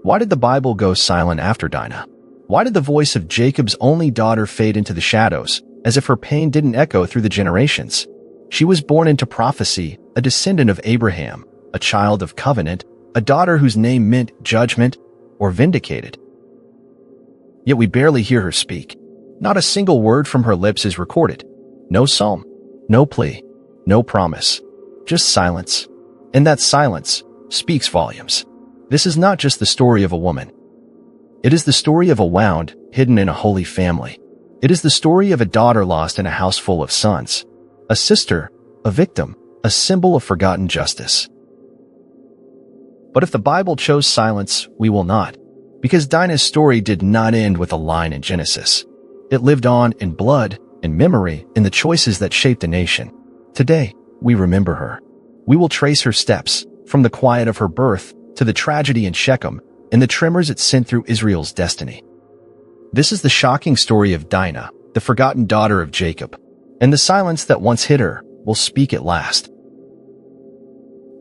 Why did the Bible go silent after Dinah? Why did the voice of Jacob's only daughter fade into the shadows, as if her pain didn't echo through the generations? She was born into prophecy, a descendant of Abraham, a child of covenant, a daughter whose name meant judgment or vindicated. Yet we barely hear her speak. Not a single word from her lips is recorded. No psalm, no plea, no promise, just silence. And that silence speaks volumes. This is not just the story of a woman. It is the story of a wound hidden in a holy family. It is the story of a daughter lost in a house full of sons, a sister, a victim, a symbol of forgotten justice. But if the Bible chose silence, we will not, because Dinah's story did not end with a line in Genesis. It lived on in blood, in memory, in the choices that shaped a nation. Today, we remember her. We will trace her steps, from the quiet of her birth to the tragedy in Shechem and the tremors it sent through Israel's destiny. This is the shocking story of Dinah, the forgotten daughter of Jacob, and the silence that once hid her will speak at last.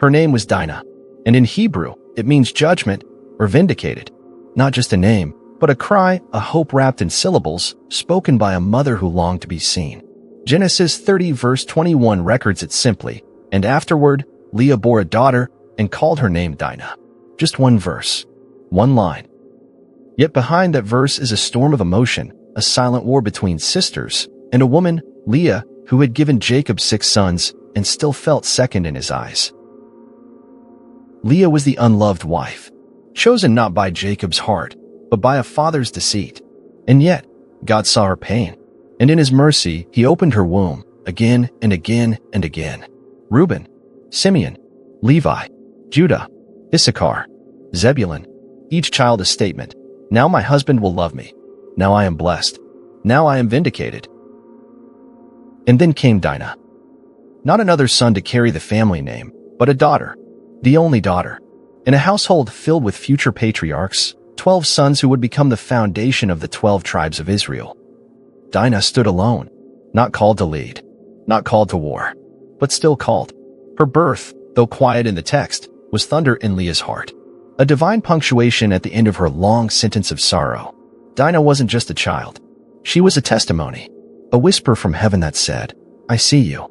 Her name was Dinah, and in Hebrew, it means judgment or vindicated. Not just a name, but a cry, a hope wrapped in syllables, spoken by a mother who longed to be seen. Genesis 30 verse 21 records it simply, and afterward, Leah bore a daughter and called her name Dinah. Just one verse, one line. Yet behind that verse is a storm of emotion, a silent war between sisters, and a woman, Leah, who had given Jacob 6 sons and still felt second in his eyes. Leah was the unloved wife, chosen not by Jacob's heart, but by a father's deceit. And yet, God saw her pain, and in his mercy, he opened her womb again and again and again. Reuben, Simeon, Levi, Judah, Issachar, Zebulun, each child a statement. Now my husband will love me. Now I am blessed. Now I am vindicated. And then came Dinah. Not another son to carry the family name, but a daughter, the only daughter. In a household filled with future patriarchs, 12 sons who would become the foundation of the 12 tribes of Israel. Dinah stood alone, not called to lead, not called to war, but still called. Her birth, though quiet in the text, was thunder in Leah's heart, a divine punctuation at the end of her long sentence of sorrow. Dinah wasn't just a child. She was a testimony, a whisper from heaven that said, I see you.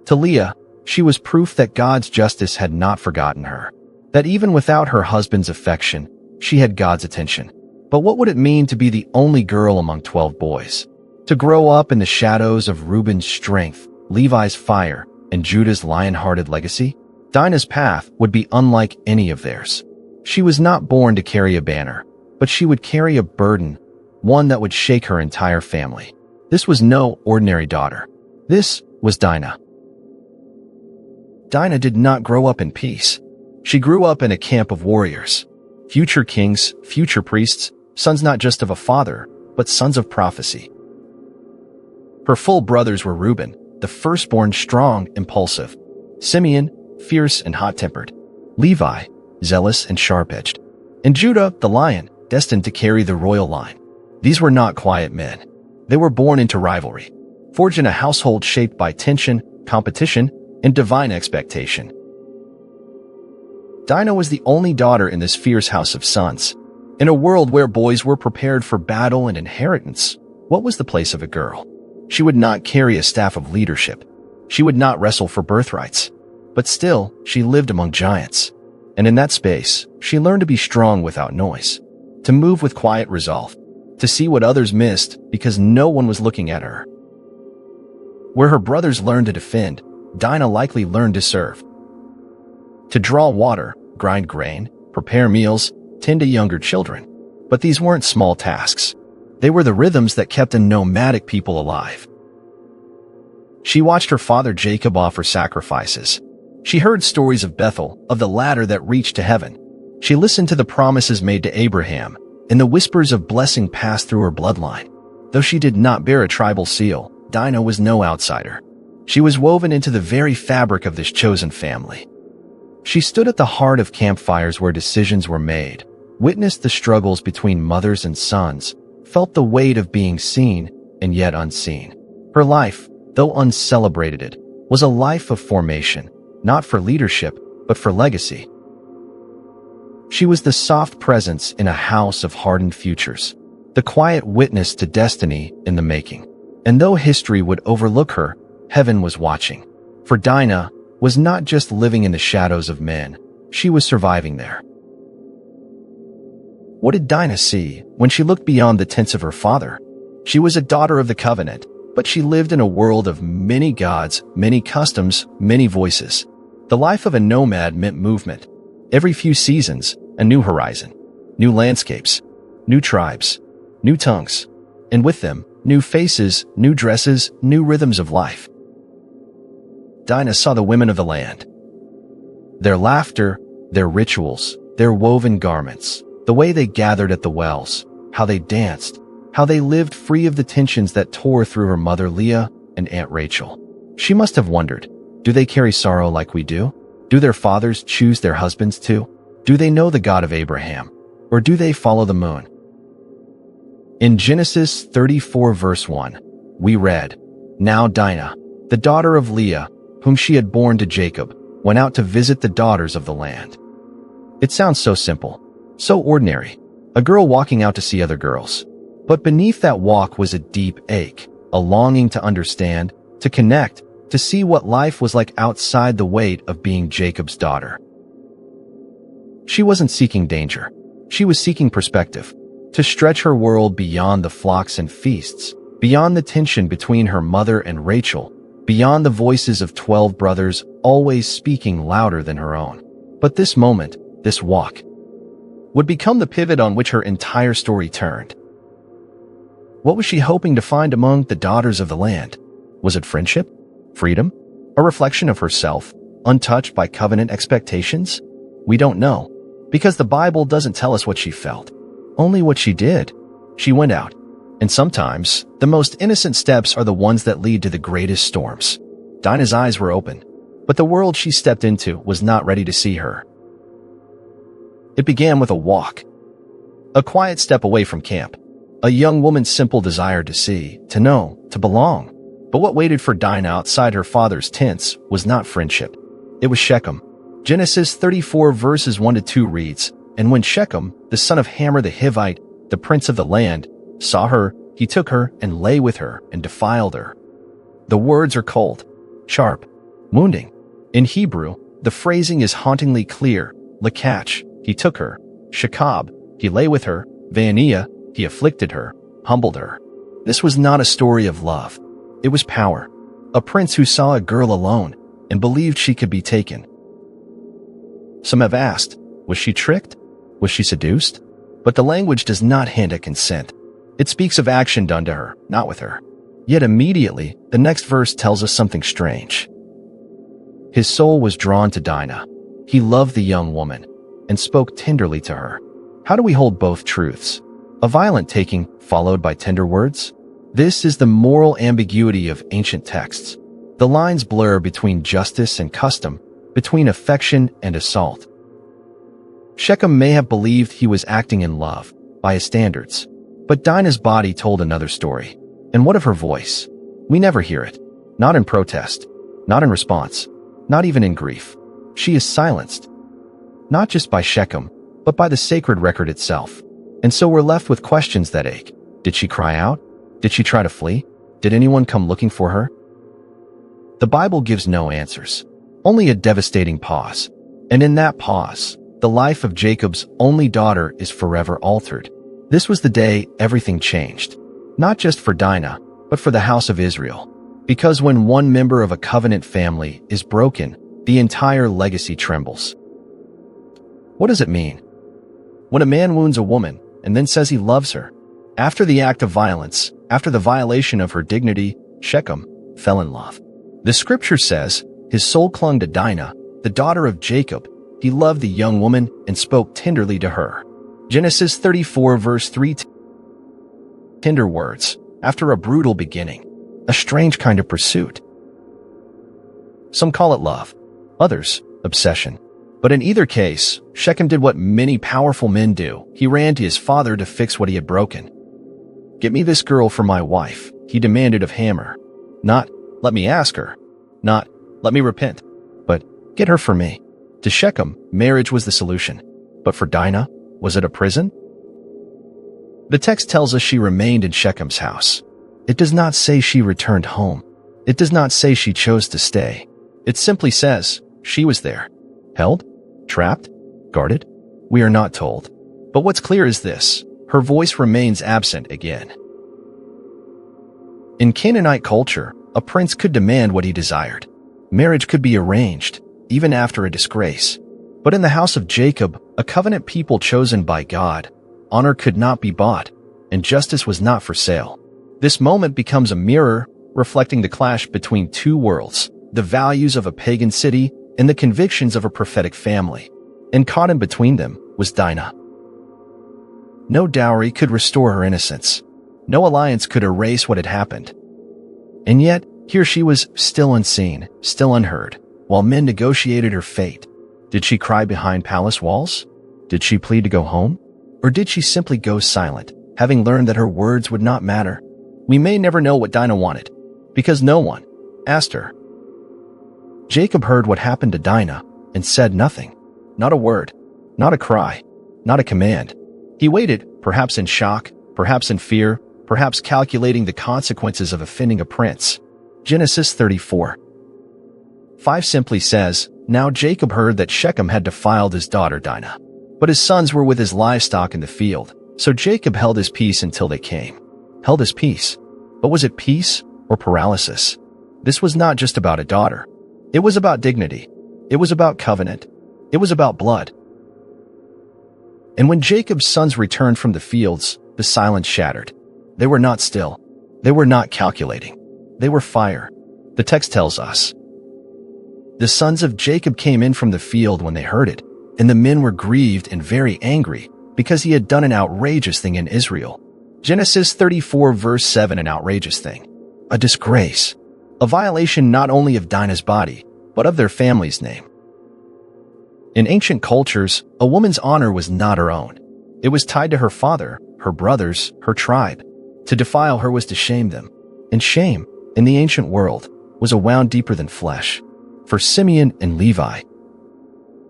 To Leah, she was proof that God's justice had not forgotten her, that even without her husband's affection, she had God's attention. But what would it mean to be the only girl among 12 boys? To grow up in the shadows of Reuben's strength, Levi's fire, and Judah's lion-hearted legacy? Dinah's path would be unlike any of theirs. She was not born to carry a banner, but she would carry a burden, one that would shake her entire family. This was no ordinary daughter. This was Dinah. Dinah did not grow up in peace. She grew up in a camp of warriors, future kings, future priests, sons not just of a father, but sons of prophecy. Her full brothers were Reuben, the firstborn, strong, impulsive; Simeon, fierce and hot-tempered; Levi, zealous and sharp-edged; and Judah, the lion, destined to carry the royal line. These were not quiet men. They were born into rivalry, forged in a household shaped by tension, competition, and divine expectation. Dinah was the only daughter in this fierce house of sons. In a world where boys were prepared for battle and inheritance, what was the place of a girl? She would not carry a staff of leadership. She would not wrestle for birthrights. But still, she lived among giants. And in that space, she learned to be strong without noise, to move with quiet resolve, to see what others missed because no one was looking at her. Where her brothers learned to defend, Dinah likely learned to serve. To draw water, grind grain, prepare meals, tend to younger children. But these weren't small tasks. They were the rhythms that kept a nomadic people alive. She watched her father Jacob offer sacrifices. She heard stories of Bethel, of the ladder that reached to heaven. She listened to the promises made to Abraham, and the whispers of blessing passed through her bloodline. Though she did not bear a tribal seal, Dinah was no outsider. She was woven into the very fabric of this chosen family. She stood at the heart of campfires where decisions were made, witnessed the struggles between mothers and sons, felt the weight of being seen and yet unseen. Her life, though uncelebrated, was a life of formation, not for leadership, but for legacy. She was the soft presence in a house of hardened futures, the quiet witness to destiny in the making. And though history would overlook her, heaven was watching. For Dinah was not just living in the shadows of men, she was surviving there. What did Dinah see when she looked beyond the tents of her father? She was a daughter of the covenant, but she lived in a world of many gods, many customs, many voices. The life of a nomad meant movement. Every few seasons, a new horizon, new landscapes, new tribes, new tongues, and with them, new faces, new dresses, new rhythms of life. Dinah saw the women of the land. Their laughter, their rituals, their woven garments, the way they gathered at the wells, how they danced, how they lived free of the tensions that tore through her mother Leah and Aunt Rachel. She must have wondered, do they carry sorrow like we do? Do their fathers choose their husbands too? Do they know the God of Abraham? Or do they follow the moon? In Genesis 34 verse 1, we read, "Now Dinah, the daughter of Leah, whom she had borne to Jacob, went out to visit the daughters of the land." It sounds so simple, so ordinary, a girl walking out to see other girls. But beneath that walk was a deep ache, a longing to understand, to connect, to see what life was like outside the weight of being Jacob's daughter. She wasn't seeking danger. She was seeking perspective, to stretch her world beyond the flocks and feasts, beyond the tension between her mother and Rachel, beyond the voices of 12 brothers always speaking louder than her own. But this moment, this walk, would become the pivot on which her entire story turned. What was she hoping to find among the daughters of the land? Was it friendship? Freedom? A reflection of herself, untouched by covenant expectations? We don't know, because the Bible doesn't tell us what she felt, only what she did. She went out, and sometimes the most innocent steps are the ones that lead to the greatest storms. Dinah's eyes were open, but the world she stepped into was not ready to see her. It began with a walk, a quiet step away from camp, a young woman's simple desire to see, to know, to belong. But what waited for Dinah outside her father's tents was not friendship. It was Shechem. Genesis 34 verses 1 to 2 reads, "And when Shechem, the son of Hamor the Hivite, the prince of the land, saw her, he took her and lay with her and defiled her." The words are cold, sharp, wounding. In Hebrew, the phrasing is hauntingly clear. Lakach, he took her. Shekab, he lay with her. Vaniah, he afflicted her, humbled her. This was not a story of love. It was power. A prince who saw a girl alone and believed she could be taken. Some have asked, was she tricked? Was she seduced? But the language does not hint at consent. It speaks of action done to her, not with her. Yet immediately, the next verse tells us something strange. His soul was drawn to Dinah. He loved the young woman and spoke tenderly to her. How do we hold both truths? A violent taking followed by tender words? This is the moral ambiguity of ancient texts. The lines blur between justice and custom, between affection and assault. Shechem may have believed he was acting in love, by his standards. But Dinah's body told another story. And what of her voice? We never hear it. Not in protest, not in response, not even in grief. She is silenced. Not just by Shechem, but by the sacred record itself. And so we're left with questions that ache. Did she cry out? Did she try to flee? Did anyone come looking for her? The Bible gives no answers, only a devastating pause. And in that pause, the life of Jacob's only daughter is forever altered. This was the day everything changed. Not just for Dinah, but for the house of Israel. Because when one member of a covenant family is broken, the entire legacy trembles. What does it mean? When a man wounds a woman and then says he loves her, after the act of violence, after the violation of her dignity, Shechem fell in love. The scripture says, his soul clung to Dinah, the daughter of Jacob. He loved the young woman and spoke tenderly to her. Genesis 34 verse 3. Tender words, after a brutal beginning, a strange kind of pursuit. Some call it love, others, obsession. But in either case, Shechem did what many powerful men do. He ran to his father to fix what he had broken. "Get me this girl for my wife," he demanded of Hamor. Not, "Let me ask her." Not, "Let me repent." But, "Get her for me." To Shechem, marriage was the solution. But for Dinah, was it a prison? The text tells us she remained in Shechem's house. It does not say she returned home. It does not say she chose to stay. It simply says she was there. Held? Trapped? Guarded? We are not told. But what's clear is this: her voice remains absent again. In Canaanite culture, a prince could demand what he desired. Marriage could be arranged, even after a disgrace. But in the house of Jacob, a covenant people chosen by God, honor could not be bought, and justice was not for sale. This moment becomes a mirror reflecting the clash between two worlds, the values of a pagan city and the convictions of a prophetic family. And caught in between them was Dinah. No dowry could restore her innocence. No alliance could erase what had happened. And yet, here she was, still unseen, still unheard, while men negotiated her fate. Did she cry behind palace walls? Did she plead to go home? Or did she simply go silent, having learned that her words would not matter? We may never know what Dinah wanted, because no one asked her. Jacob heard what happened to Dinah and said nothing. Not a word, not a cry, not a command. He waited, perhaps in shock, perhaps in fear, perhaps calculating the consequences of offending a prince. Genesis 34:5 simply says, "Now Jacob heard that Shechem had defiled his daughter Dinah, but his sons were with his livestock in the field. So Jacob held his peace until they came." Held his peace. But was it peace or paralysis? This was not just about a daughter. It was about dignity. It was about covenant. It was about blood. And when Jacob's sons returned from the fields, the silence shattered. They were not still. They were not calculating. They were fire. The text tells us, "The sons of Jacob came in from the field when they heard it, and the men were grieved and very angry, because he had done an outrageous thing in Israel." Genesis 34:7, an outrageous thing. A disgrace. A violation not only of Dinah's body, but of their family's name. In ancient cultures, a woman's honor was not her own. It was tied to her father, her brothers, her tribe. To defile her was to shame them. And shame, in the ancient world, was a wound deeper than flesh. For Simeon and Levi,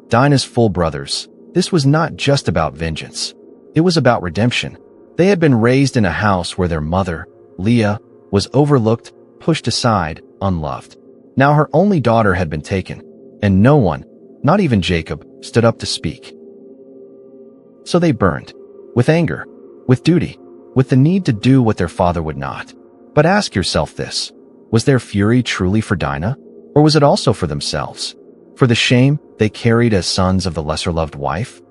Dinah's full brothers, this was not just about vengeance. It was about redemption. They had been raised in a house where their mother, Leah, was overlooked, pushed aside, unloved. Now her only daughter had been taken, and no one, not even Jacob, stood up to speak. So they burned, with anger, with duty, with the need to do what their father would not. But ask yourself this: was their fury truly for Dinah, or was it also for themselves? For the shame they carried as sons of the lesser-loved wife?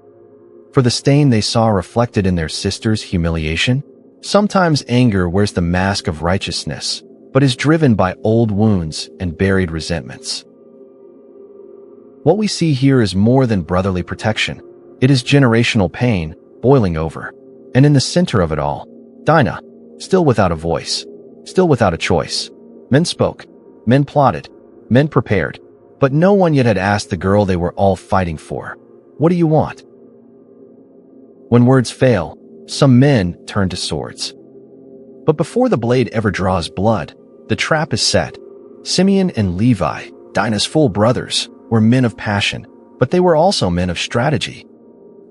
For the stain they saw reflected in their sister's humiliation? Sometimes anger wears the mask of righteousness, but is driven by old wounds and buried resentments. What we see here is more than brotherly protection. It is generational pain boiling over. And in the center of it all, Dinah, still without a voice, still without a choice. Men spoke, men plotted, men prepared, but no one yet had asked the girl they were all fighting for, "What do you want?" When words fail, some men turn to swords. But before the blade ever draws blood, the trap is set. Simeon and Levi, Dinah's full brothers, were men of passion, but they were also men of strategy.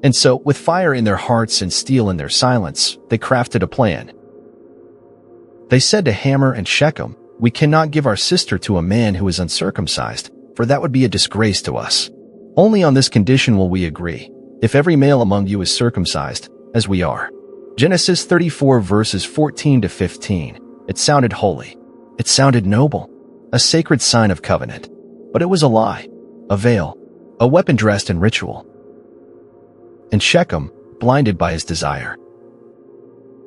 And so, with fire in their hearts and steel in their silence, they crafted a plan. They said to Hamor and Shechem, "We cannot give our sister to a man who is uncircumcised, for that would be a disgrace to us. Only on this condition will we agree, if every male among you is circumcised, as we are." Genesis 34:14-15. It sounded holy. It sounded noble. A sacred sign of covenant. But it was a lie. A veil. A weapon dressed in ritual. And Shechem, blinded by his desire,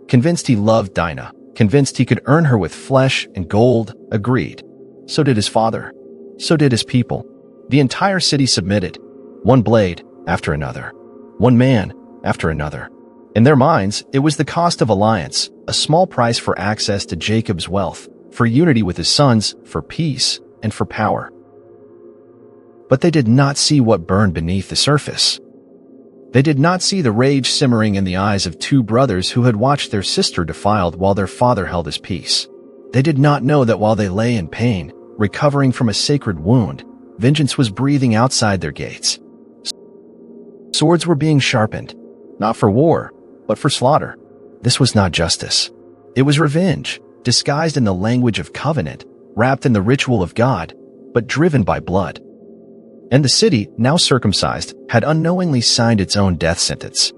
convinced he loved Dinah, convinced he could earn her with flesh and gold, agreed. So did his father. So did his people. The entire city submitted. One blade after another. One man after another. In their minds, it was the cost of alliance, a small price for access to Jacob's wealth, for unity with his sons, for peace, and for power. But they did not see what burned beneath the surface. They did not see the rage simmering in the eyes of two brothers who had watched their sister defiled while their father held his peace. They did not know that while they lay in pain, recovering from a sacred wound, vengeance was breathing outside their gates. Swords were being sharpened, not for war, but for slaughter. This was not justice. It was revenge, disguised in the language of covenant, wrapped in the ritual of God, but driven by blood. And the city, now circumcised, had unknowingly signed its own death sentence.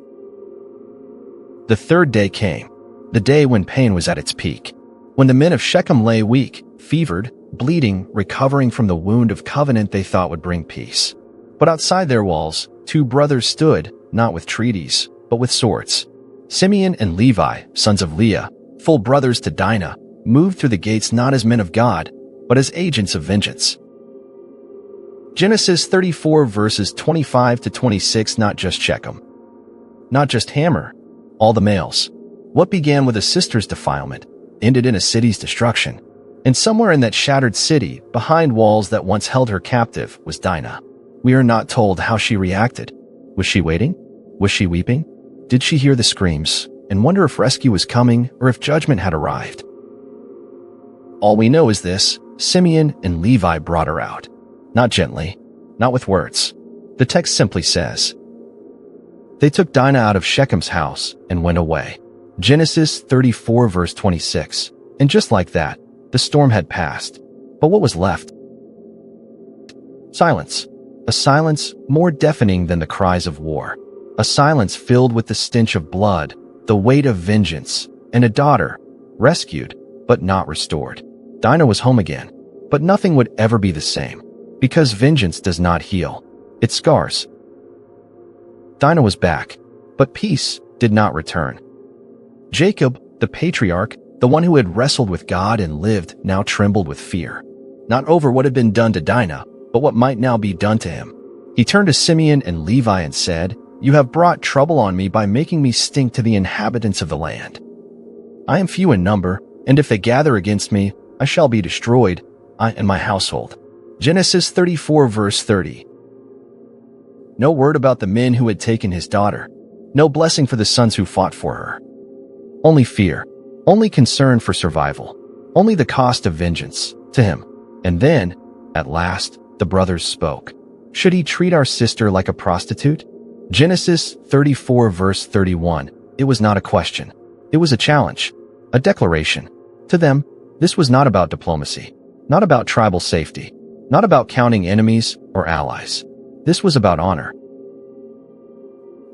The third day came, the day when pain was at its peak, when the men of Shechem lay weak, fevered, bleeding, recovering from the wound of covenant they thought would bring peace. But outside their walls, two brothers stood, not with treaties, but with swords. Simeon and Levi, sons of Leah, full brothers to Dinah, moved through the gates not as men of God, but as agents of vengeance. Genesis 34 verses 25 to 26. Not just Shechem, not just Hammer, all the males. What began with a sister's defilement ended in a city's destruction. And somewhere in that shattered city, behind walls that once held her captive, was Dinah. We are not told how she reacted. Was she waiting? Was she weeping? Did she hear the screams and wonder if rescue was coming or if judgment had arrived? All we know is this: Simeon and Levi brought her out. Not gently, not with words. The text simply says, they took Dinah out of Shechem's house and went away. Genesis 34 verse 26. And just like that, the storm had passed. But what was left? Silence. A silence more deafening than the cries of war. A silence filled with the stench of blood, the weight of vengeance, and a daughter, rescued, but not restored. Dinah was home again, but nothing would ever be the same, because vengeance does not heal. It scars. Dinah was back, but peace did not return. Jacob, the patriarch, the one who had wrestled with God and lived, now trembled with fear. Not over what had been done to Dinah, but what might now be done to him. He turned to Simeon and Levi and said, "You have brought trouble on me by making me stink to the inhabitants of the land. I am few in number, and if they gather against me, I shall be destroyed, I and my household." Genesis 34 verse 30. No word about the men who had taken his daughter. No blessing for the sons who fought for her. Only fear. Only concern for survival. Only the cost of vengeance to him. And then, at last, the brothers spoke. Should he treat our sister like a prostitute? Genesis 34 verse 31. It was not a question. It was a challenge. A declaration. To them, this was not about diplomacy. Not about tribal safety. Not about counting enemies or allies. This was about honor.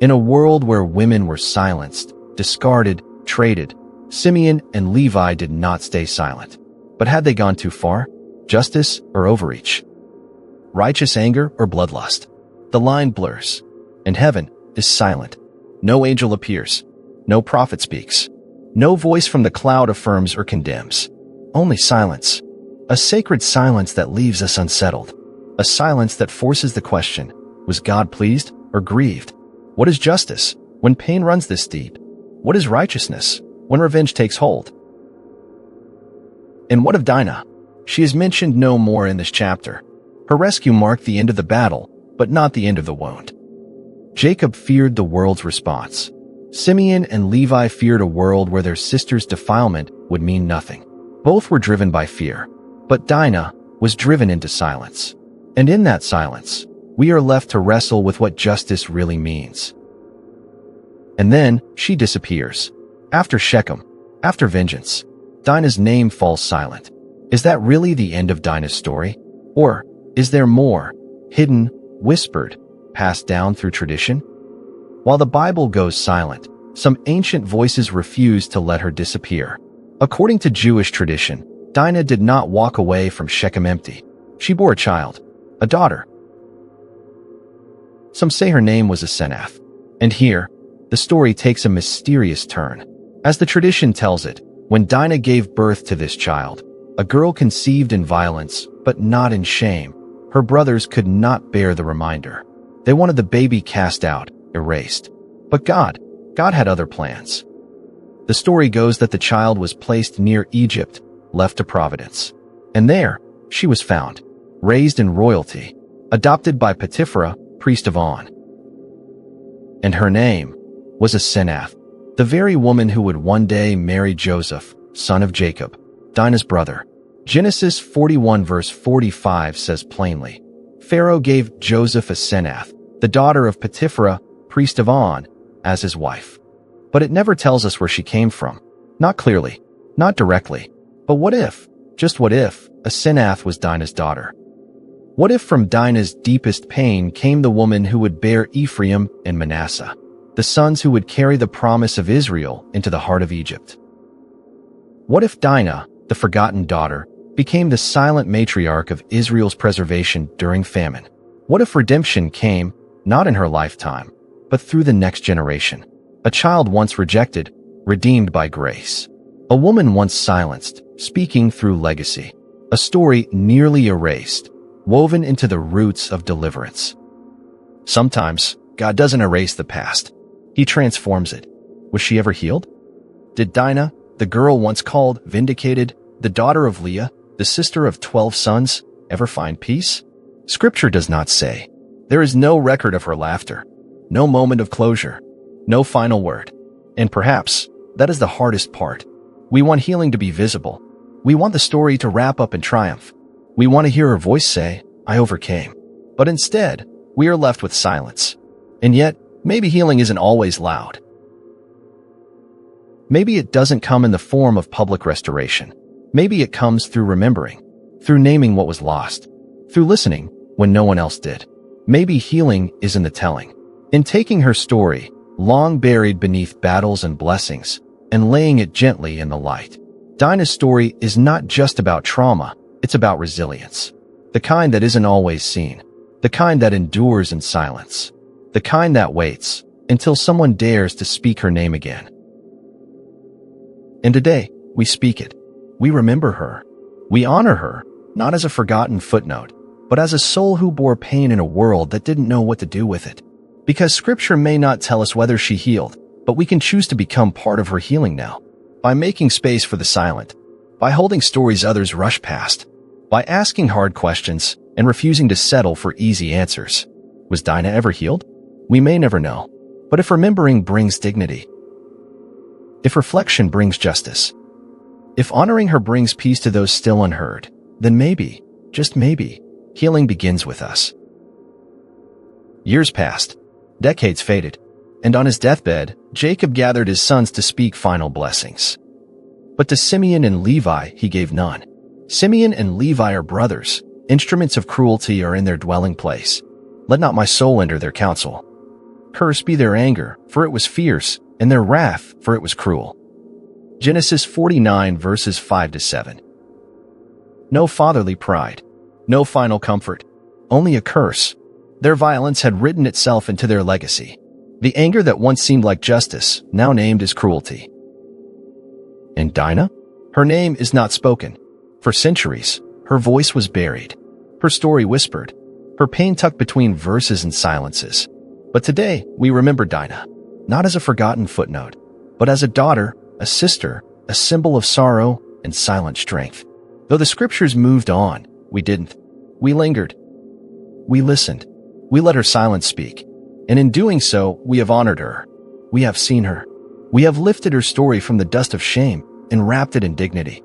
In a world where women were silenced, discarded, traded, Simeon and Levi did not stay silent. But had they gone too far? Justice or overreach? Righteous anger or bloodlust? The line blurs, and heaven is silent. No angel appears. No prophet speaks. No voice from the cloud affirms or condemns. Only silence. A sacred silence that leaves us unsettled. A silence that forces the question, was God pleased or grieved? What is justice when pain runs this deep? What is righteousness when revenge takes hold? And what of Dinah? She is mentioned no more in this chapter. Her rescue marked the end of the battle, but not the end of the wound. Jacob feared the world's response. Simeon and Levi feared a world where their sister's defilement would mean nothing. Both were driven by fear, but Dinah was driven into silence. And in that silence, we are left to wrestle with what justice really means. And then she disappears. After Shechem, after vengeance, Dinah's name falls silent. Is that really the end of Dinah's story? Or is there more, hidden, whispered, passed down through tradition? While the Bible goes silent, some ancient voices refuse to let her disappear. According to Jewish tradition, Dinah did not walk away from Shechem empty. She bore a child, a daughter. Some say her name was Asenath. And here, the story takes a mysterious turn. As the tradition tells it, when Dinah gave birth to this child, a girl conceived in violence, but not in shame, her brothers could not bear the reminder. They wanted the baby cast out, erased. But God had other plans. The story goes that the child was placed near Egypt, left to providence. And there, she was found, raised in royalty, adopted by Potiphar, priest of On. And her name was Asenath, the very woman who would one day marry Joseph, son of Jacob, Dinah's brother. Genesis 41 verse 45 says plainly, Pharaoh gave Joseph Asenath, the daughter of Potiphar, priest of On, as his wife. But it never tells us where she came from. Not clearly, not directly. But what if, just what if, Asenath was Dinah's daughter? What if from Dinah's deepest pain came the woman who would bear Ephraim and Manasseh, the sons who would carry the promise of Israel into the heart of Egypt? What if Dinah, the forgotten daughter, became the silent matriarch of Israel's preservation during famine? What if redemption came, not in her lifetime, but through the next generation? A child once rejected, redeemed by grace. A woman once silenced, speaking through legacy. A story nearly erased, woven into the roots of deliverance. Sometimes, God doesn't erase the past. He transforms it. Was she ever healed? Did Dinah, the girl once called vindicated, the daughter of Leah, the sister of 12 sons, ever find peace? Scripture does not say. There is no record of her laughter, no moment of closure, no final word. And perhaps, that is the hardest part. We want healing to be visible. We want the story to wrap up in triumph. We want to hear her voice say, I overcame. But instead, we are left with silence. And yet, maybe healing isn't always loud. Maybe it doesn't come in the form of public restoration. Maybe it comes through remembering, through naming what was lost, through listening when no one else did. Maybe healing is in the telling, in taking her story, long buried beneath battles and blessings, and laying it gently in the light. Dinah's story is not just about trauma, it's about resilience. The kind that isn't always seen, the kind that endures in silence, the kind that waits until someone dares to speak her name again. And today, we speak it. We remember her. We honor her, not as a forgotten footnote, but as a soul who bore pain in a world that didn't know what to do with it. Because Scripture may not tell us whether she healed, but we can choose to become part of her healing now. By making space for the silent, by holding stories others rush past, by asking hard questions and refusing to settle for easy answers. Was Dinah ever healed? We may never know. But if remembering brings dignity, if reflection brings justice, if honoring her brings peace to those still unheard, then maybe, just maybe, healing begins with us. Years passed, decades faded, and on his deathbed, Jacob gathered his sons to speak final blessings. But to Simeon and Levi he gave none. Simeon and Levi are brothers. Instruments of cruelty are in their dwelling place. Let not my soul enter their counsel. Cursed be their anger, for it was fierce, and their wrath, for it was cruel. Genesis 49 verses 5-7. No fatherly pride, no final comfort, only a curse. Their violence had written itself into their legacy. The anger that once seemed like justice, now named as cruelty. And Dinah? Her name is not spoken. For centuries, her voice was buried, her story whispered, her pain tucked between verses and silences. But today, we remember Dinah, not as a forgotten footnote, but as a daughter, a sister, a symbol of sorrow and silent strength. Though the Scriptures moved on, we didn't. We lingered. We listened. We let her silence speak. And in doing so, we have honored her. We have seen her. We have lifted her story from the dust of shame and wrapped it in dignity.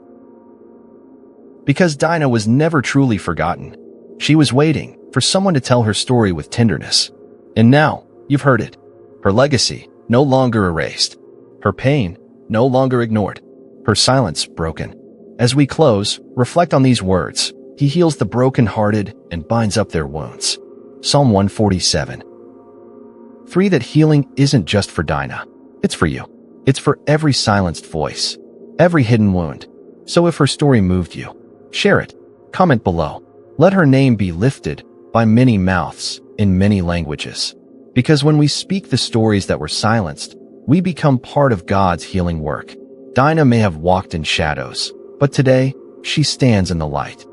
Because Dinah was never truly forgotten. She was waiting for someone to tell her story with tenderness. And now, you've heard it. Her legacy, no longer erased. Her pain, no longer ignored. Her silence, broken. As we close, reflect on these words. He heals the brokenhearted and binds up their wounds. Psalm 147. 3. That healing isn't just for Dinah. It's for you. It's for every silenced voice, every hidden wound. So if her story moved you, share it. Comment below. Let her name be lifted by many mouths in many languages. Because when we speak the stories that were silenced, we become part of God's healing work. Dinah may have walked in shadows, but today, she stands in the light.